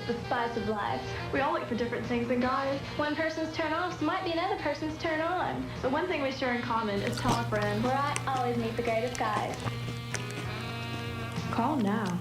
the spice of life. We all look for different things in guys. One person's turn-offs might be another person's turn-on. But one thing we share in common is tell a friend, where I always meet the greatest guys. Call now.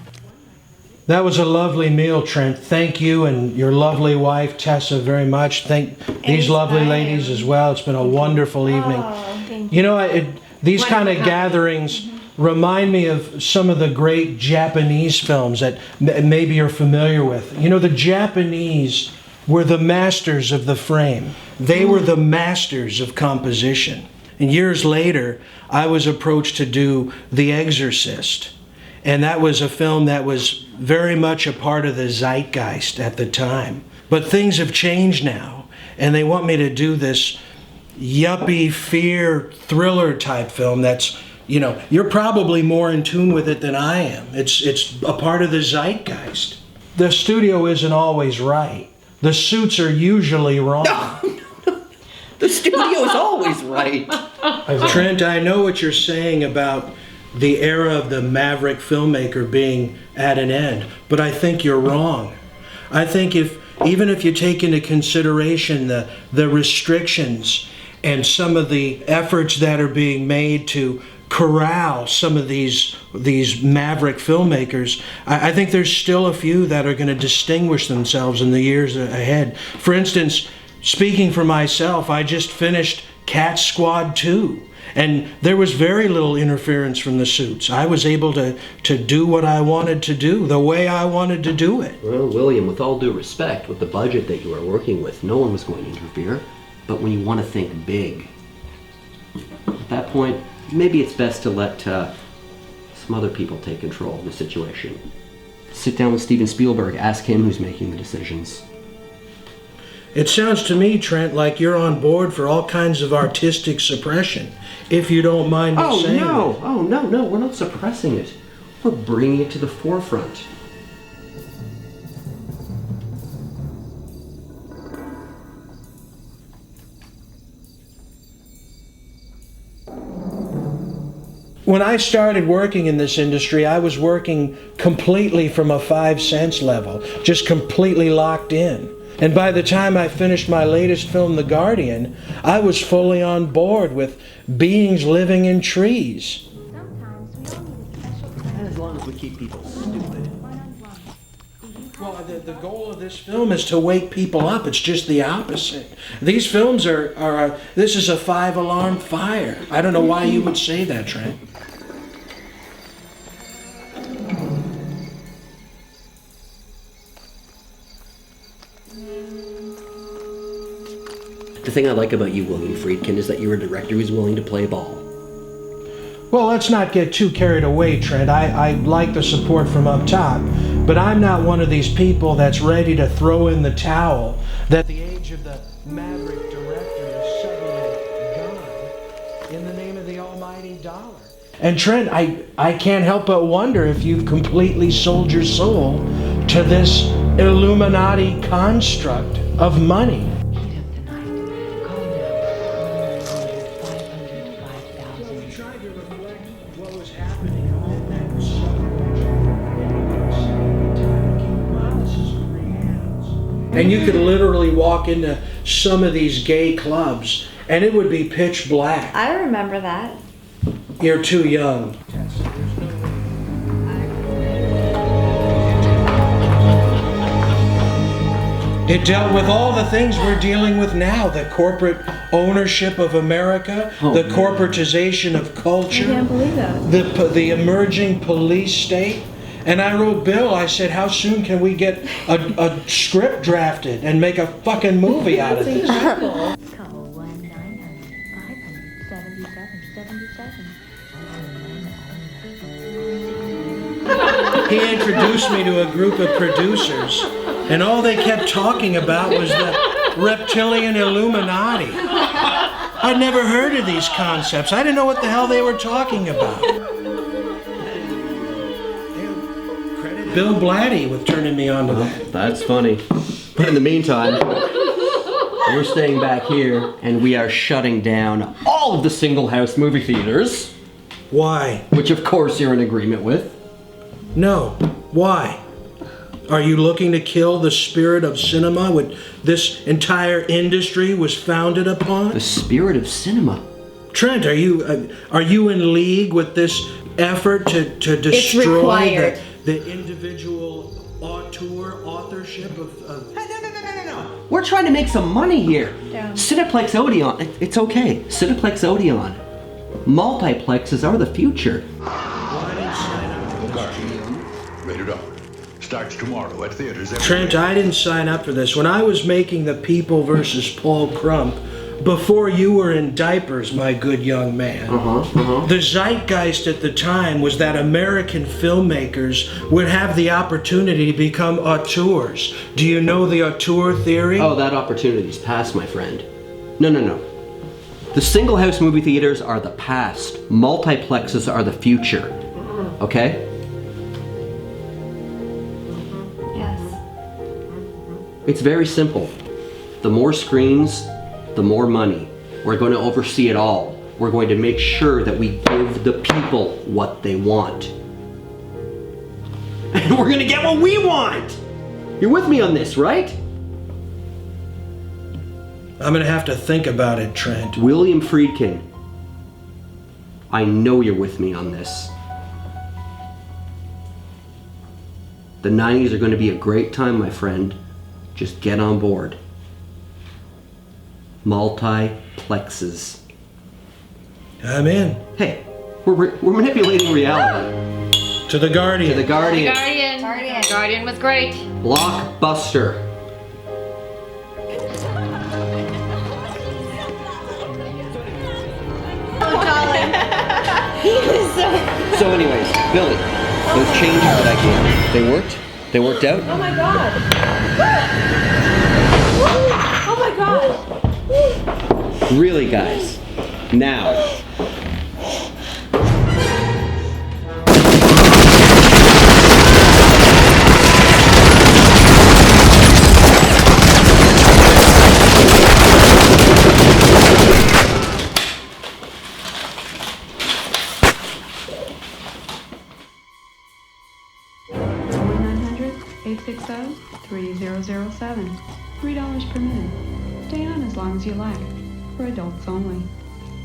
That was a lovely meal, Trent. Thank you and your lovely wife, Tessa, very much. Thank these lovely ladies as well. It's been a wonderful evening. Oh, thank You know, these kind of gatherings remind me of some of the great Japanese films that maybe you're familiar with. You know, the Japanese were the masters of the frame. They were the masters of composition. And years later, I was approached to do The Exorcist. And that was a film that was very much a part of the zeitgeist at the time. But things have changed now, and they want me to do this yuppie fear thriller type film that's, you know, you're probably more in tune with it than I am. It's a part of the zeitgeist. The studio isn't always right. The suits are usually wrong. The studio is always right. Trent, I know what you're saying about the era of the maverick filmmaker being at an end, but I think you're wrong. I think even if you take into consideration the restrictions and some of the efforts that are being made to corral some of these maverick filmmakers, I think there's still a few that are going to distinguish themselves in the years ahead. For instance, speaking for myself, I just finished Cat Squad 2. And there was very little interference from the suits. I was able to do what I wanted to do, the way I wanted to do it. Well, William, with all due respect, with the budget that you are working with, no one was going to interfere. But when you want to think big, at that point, maybe it's best to let some other people take control of the situation. Sit down with Steven Spielberg, ask him who's making the decisions. It sounds to me, Trent, like you're on board for all kinds of artistic suppression, if you don't mind me saying that. Oh, no, we're not suppressing it. We're bringing it to the forefront. When I started working in this industry, I was working completely from a 5 cents level, just completely locked in. And by the time I finished my latest film, The Guardian, I was fully on board with beings living in trees. As long as we keep people stupid. Well, the goal of this film is to wake people up. It's just the opposite. These films are this is a 5-alarm fire. I don't know why you would say that, Trent. The thing I like about you, William Friedkin, is that you're a director who's willing to play ball. Well, let's not get too carried away, Trent. I like the support from up top, but I'm not one of these people that's ready to throw in the towel that the age of the maverick director is suddenly gone in the name of the almighty dollar. And Trent, I can't help but wonder if you've completely sold your soul to this Illuminati construct of money. And you could literally walk into some of these gay clubs and it would be pitch black. I remember that. You're too young. It dealt with all the things we're dealing with now, the corporate ownership of America, the corporatization of culture, I can't believe that. the emerging police state. And I wrote Bill, I said, how soon can we get a script drafted and make a fucking movie out of this? Call 1-900-577-7777. He introduced me to a group of producers, and all they kept talking about was the reptilian Illuminati. I'd never heard of these concepts. I didn't know what the hell they were talking about. Bill Blatty with turning me on to that. That's funny. But in the meantime, we're staying back here and we are shutting down all of the single house movie theaters. Why? Which of course you're in agreement with. No. Why? Are you looking to kill the spirit of cinema, what this entire industry was founded upon? The spirit of cinema. Trent, are you in league with this effort to destroy required. the individual authorship of No. We're trying to make some money here. Yeah. Cineplex Odeon, it's okay. Cineplex Odeon. Multiplexes are the future. Rated R. Starts tomorrow at theaters. Trent, I didn't sign up for this. When I was making The People versus Paul Crump, before you were in diapers, my good young man, the zeitgeist at the time was that American filmmakers would have the opportunity to become auteurs. Do you know the auteur theory? Oh, that opportunity's past, my friend. No. The single house movie theaters are the past. Multiplexes are the future. Okay? Yes. It's very simple. The more screens, the more money. We're going to oversee it all. We're going to make sure that we give the people what they want. And we're going to get what we want! You're with me on this, right? I'm gonna have to think about it, Trent. William Friedkin, I know you're with me on this. The 90s are going to be a great time, my friend. Just get on board. Multiplexes. I'm in. Hey, we're manipulating reality. To the Guardian. To the Guardian. Guardian was great. Blockbuster. So anyways, Billy, those changes that I gave you, they worked? They worked out? Oh my god. Oh my god. Really, guys. Now. $860-3007. $3 per minute. Stay on as long as you like. For adults only.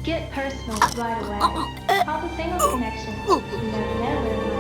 Get personal right away. Call the singles connection. You never know where